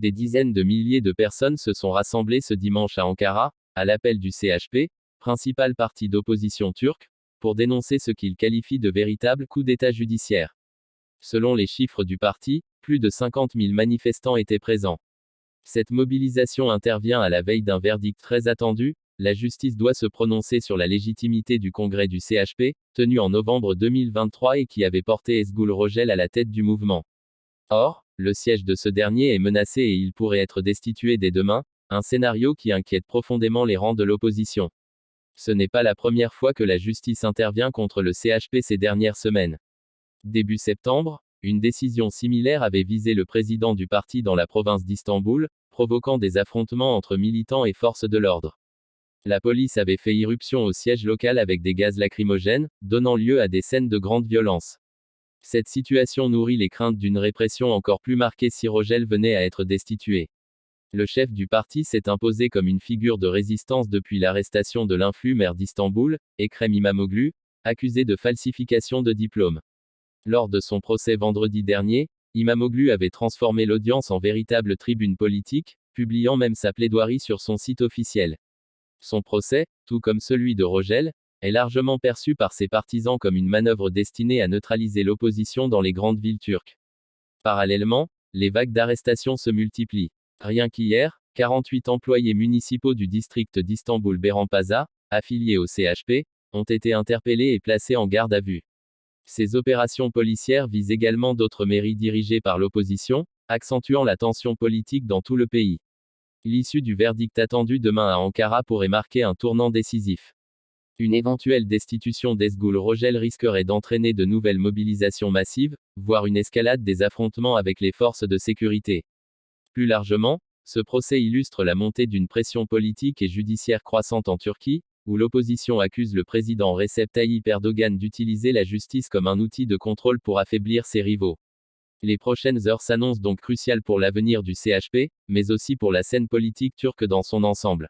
Des dizaines de milliers de personnes se sont rassemblées ce dimanche à Ankara, à l'appel du CHP, principal parti d'opposition turc, pour dénoncer ce qu'il qualifie de véritable coup d'État judiciaire. Selon les chiffres du parti, plus de 50 000 manifestants étaient présents. Cette mobilisation intervient à la veille d'un verdict très attendu. La justice doit se prononcer sur la légitimité du congrès du CHP, tenu en novembre 2023 et qui avait porté Ezgul Rojel à la tête du mouvement. Or, le siège de ce dernier est menacé et il pourrait être destitué dès demain, un scénario qui inquiète profondément les rangs de l'opposition. Ce n'est pas la première fois que la justice intervient contre le CHP ces dernières semaines. Début septembre, une décision similaire avait visé le président du parti dans la province d'Istanbul, provoquant des affrontements entre militants et forces de l'ordre. La police avait fait irruption au siège local avec des gaz lacrymogènes, donnant lieu à des scènes de grande violence. Cette situation nourrit les craintes d'une répression encore plus marquée si Rojel venait à être destitué. Le chef du parti s'est imposé comme une figure de résistance depuis l'arrestation de l'influent maire d'Istanbul, Ekrem İmamoğlu, accusé de falsification de diplômes. Lors de son procès vendredi dernier, İmamoğlu avait transformé l'audience en véritable tribune politique, publiant même sa plaidoirie sur son site officiel. Son procès, tout comme celui de Rojel, est largement perçu par ses partisans comme une manœuvre destinée à neutraliser l'opposition dans les grandes villes turques. Parallèlement, les vagues d'arrestations se multiplient. Rien qu'hier, 48 employés municipaux du district d'Istanbul-Bayrampaşa, affiliés au CHP, ont été interpellés et placés en garde à vue. Ces opérations policières visent également d'autres mairies dirigées par l'opposition, accentuant la tension politique dans tout le pays. L'issue du verdict attendu demain à Ankara pourrait marquer un tournant décisif. Une éventuelle destitution d'Ezgul Rojel risquerait d'entraîner de nouvelles mobilisations massives, voire une escalade des affrontements avec les forces de sécurité. Plus largement, ce procès illustre la montée d'une pression politique et judiciaire croissante en Turquie, où l'opposition accuse le président Recep Tayyip Erdogan d'utiliser la justice comme un outil de contrôle pour affaiblir ses rivaux. Les prochaines heures s'annoncent donc cruciales pour l'avenir du CHP, mais aussi pour la scène politique turque dans son ensemble.